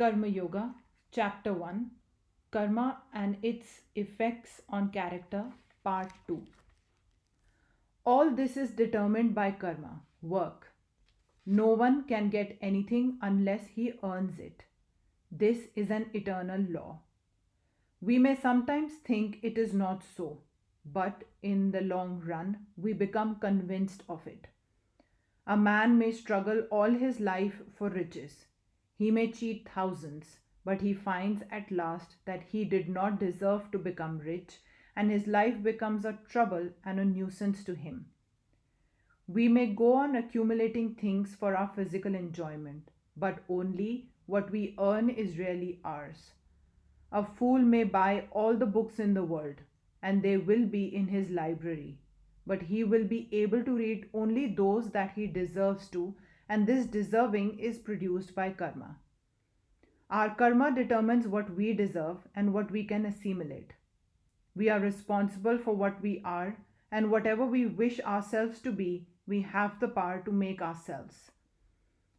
Karma Yoga, Chapter 1, Karma and its Effects on Character, Part 2. All this is determined by karma, work. No one can get anything unless he earns it. This is an eternal law. We may sometimes think it is not so, but in the long run, we become convinced of it. A man may struggle all his life for riches. He may cheat thousands, but he finds at last that he did not deserve to become rich, and his life becomes a trouble and a nuisance to him. We may go on accumulating things for our physical enjoyment, but only what we earn is really ours. A fool may buy all the books in the world, and they will be in his library, but he will be able to read only those that he deserves to, and this deserving is produced by karma. Our karma determines what we deserve and what we can assimilate. We are responsible for what we are, and whatever we wish ourselves to be, we have the power to make ourselves.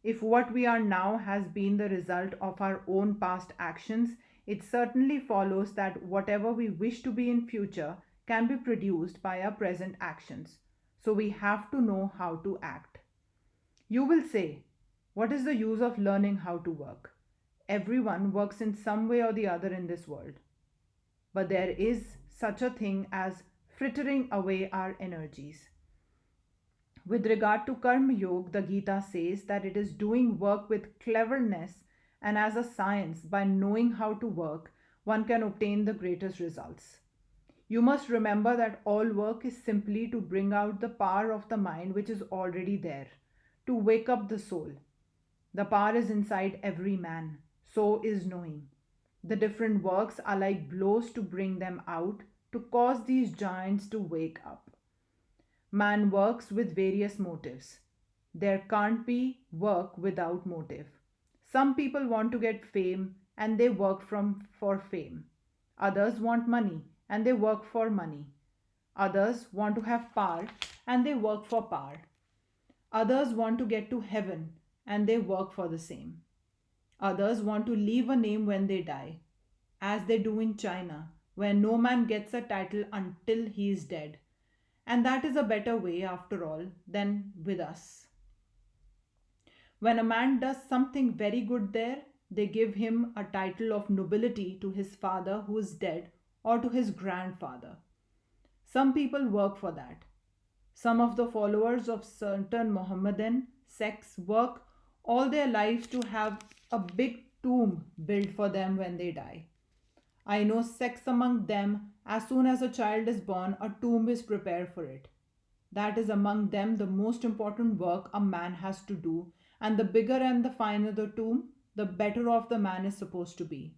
If what we are now has been the result of our own past actions, it certainly follows that whatever we wish to be in future can be produced by our present actions. So we have to know how to act. You will say, what is the use of learning how to work? Everyone works in some way or the other in this world. But there is such a thing as frittering away our energies. With regard to Karma Yoga, the Gita says that it is doing work with cleverness, and as a science, by knowing how to work, one can obtain the greatest results. You must remember that all work is simply to bring out the power of the mind which is already there, to wake up the soul. The power is inside every man, so is knowing. The different works are like blows to bring them out, to cause these giants to wake up. Man works with various motives. There can't be work without motive. Some people want to get fame and they work for fame. Others want money and they work for money. Others want to have power and they work for power. Others want to get to heaven and they work for the same. Others want to leave a name when they die, as they do in China, where no man gets a title until he is dead. And that is a better way, after all, than with us. When a man does something very good there, they give him a title of nobility to his father who is dead or to his grandfather. Some people work for that. Some of the followers of certain Mohammedan sects work all their lives to have a big tomb built for them when they die. I know sects among them, as soon as a child is born, a tomb is prepared for it. That is among them the most important work a man has to do, and the bigger and the finer the tomb, the better off the man is supposed to be.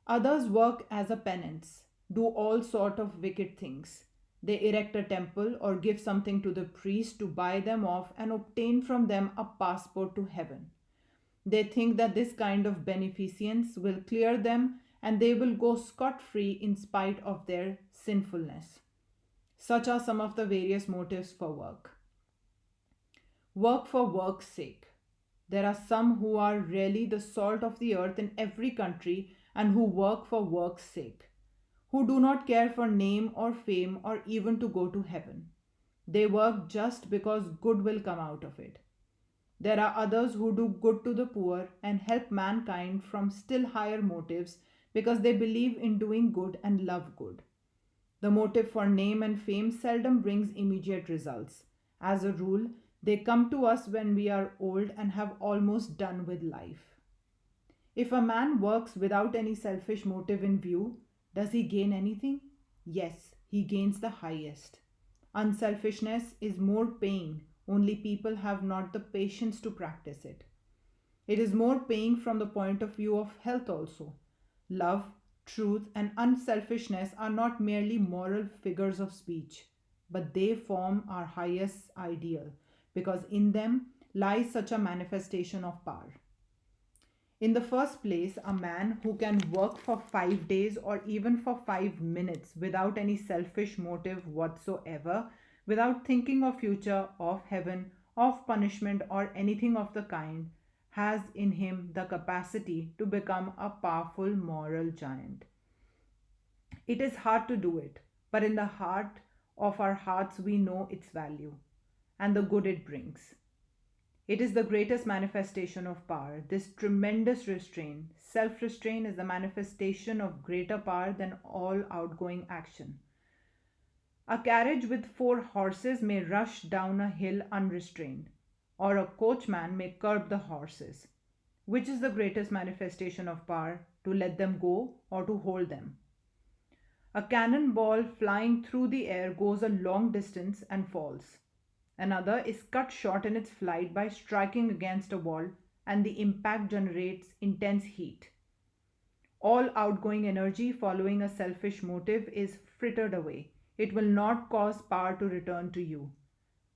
Others work as a penance, do all sort of wicked things. They erect a temple or give something to the priest to buy them off and obtain from them a passport to heaven. They think that this kind of beneficence will clear them and they will go scot-free in spite of their sinfulness. Such are some of the various motives for work. Work for work's sake. There are some who are really the salt of the earth in every country and who work for work's sake, who do not care for name or fame or even to go to heaven. They work just because good will come out of it. There are others who do good to the poor and help mankind from still higher motives because they believe in doing good and love good. The motive for name and fame seldom brings immediate results. As a rule, they come to us when we are old and have almost done with life. If a man works without any selfish motive in view, does he gain anything? Yes, he gains the highest. Unselfishness is more paying, only people have not the patience to practice it. It is more paying from the point of view of health also. Love, truth, and unselfishness are not merely moral figures of speech, but they form our highest ideal, because in them lies such a manifestation of power. In the first place, a man who can work for 5 days or even for 5 minutes without any selfish motive whatsoever, without thinking of future, of heaven, of punishment, or anything of the kind, has in him the capacity to become a powerful moral giant. It is hard to do it, but in the heart of our hearts, we know its value and the good it brings. It is the greatest manifestation of power. This tremendous restraint, self restraint, is the manifestation of greater power than all outgoing action. A carriage with four horses may rush down a hill unrestrained, or a coachman may curb the horses. Which is the greatest manifestation of power, to let them go or to hold them? A cannonball flying through the air goes a long distance and falls. Another is cut short in its flight by striking against a wall, and the impact generates intense heat. All outgoing energy following a selfish motive is frittered away. It will not cause power to return to you.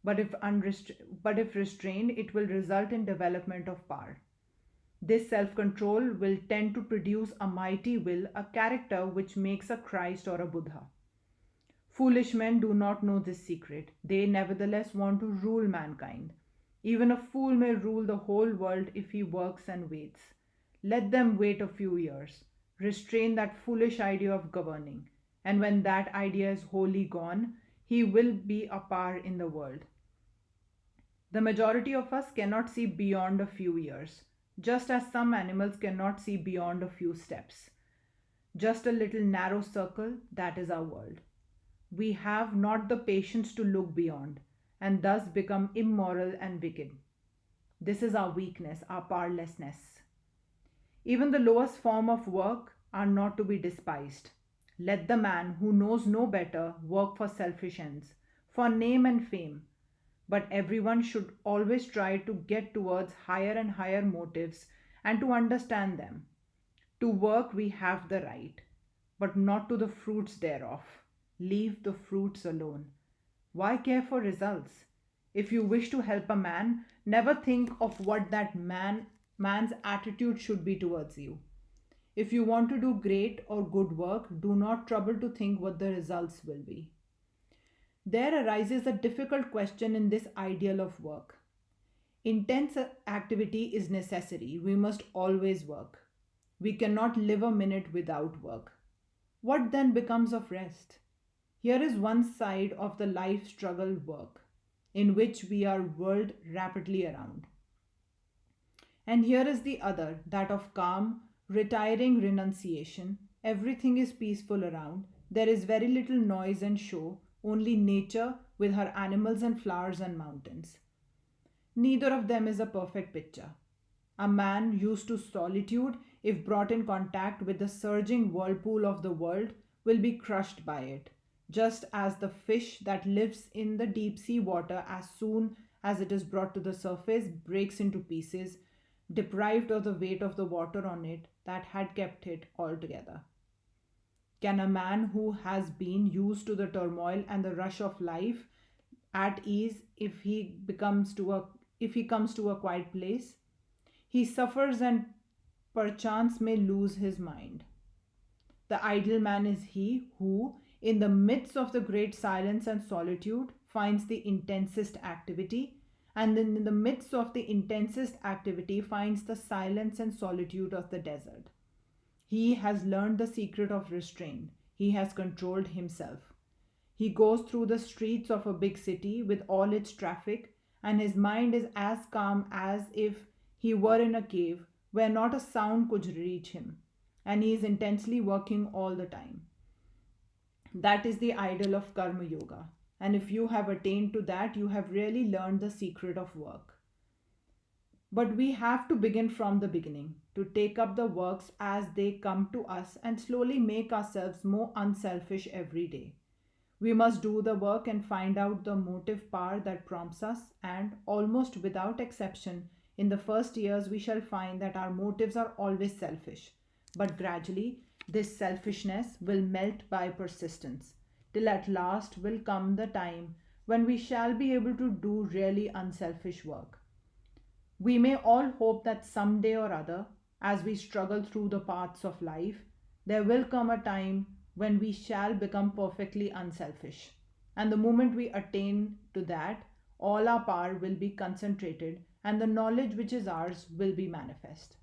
But if restrained, it will result in development of power. This self control will tend to produce a mighty will, a character which makes a Christ or a Buddha. Foolish men do not know this secret. They nevertheless want to rule mankind. Even a fool may rule the whole world if he works and waits. Let them wait a few years. Restrain that foolish idea of governing. And when that idea is wholly gone, he will be a power in the world. The majority of us cannot see beyond a few years, just as some animals cannot see beyond a few steps. Just a little narrow circle, that is our world. We have not the patience to look beyond, and thus become immoral and wicked. This is our weakness, our powerlessness. Even the lowest form of work are not to be despised. Let the man who knows no better work for selfish ends, for name and fame, but everyone should always try to get towards higher and higher motives and to understand them. To work we have the right, but not to the fruits thereof. Leave the fruits alone. Why care for results? If you wish to help a man, never think of what that man's attitude should be towards you. If you want to do great or good work, do not trouble to think what the results will be. There arises a difficult question in this ideal of work. Intense activity is necessary. We must always work. We cannot live a minute without work. What then becomes of rest? Here is one side of the life struggle work, in which we are whirled rapidly around. And here is the other, that of calm, retiring renunciation. Everything is peaceful around. There is very little noise and show, only nature with her animals and flowers and mountains. Neither of them is a perfect picture. A man used to solitude, if brought in contact with the surging whirlpool of the world, will be crushed by it, just as the fish that lives in the deep sea water, as soon as it is brought to the surface, breaks into pieces, deprived of the weight of the water on it that had kept it all together. Can a man who has been used to the turmoil and the rush of life at ease if he comes to a quiet place? He suffers and perchance may lose his mind. The idle man is he who, in the midst of the great silence and solitude, finds the intensest activity, and then in the midst of the intensest activity finds the silence and solitude of the desert. He has learned the secret of restraint. He has controlled himself. He goes through the streets of a big city with all its traffic, and his mind is as calm as if he were in a cave where not a sound could reach him, and he is intensely working all the time. That is the ideal of Karma Yoga, and if you have attained to that, you have really learned the secret of work. But we have to begin from the beginning, to take up the works as they come to us and slowly make ourselves more unselfish every day. We must do the work and find out the motive power that prompts us, and almost without exception, in the first years, we shall find that our motives are always selfish. But gradually, this selfishness will melt by persistence, till at last will come the time when we shall be able to do really unselfish work. We may all hope that someday or other, as we struggle through the paths of life, there will come a time when we shall become perfectly unselfish. And the moment we attain to that, all our power will be concentrated and the knowledge which is ours will be manifest.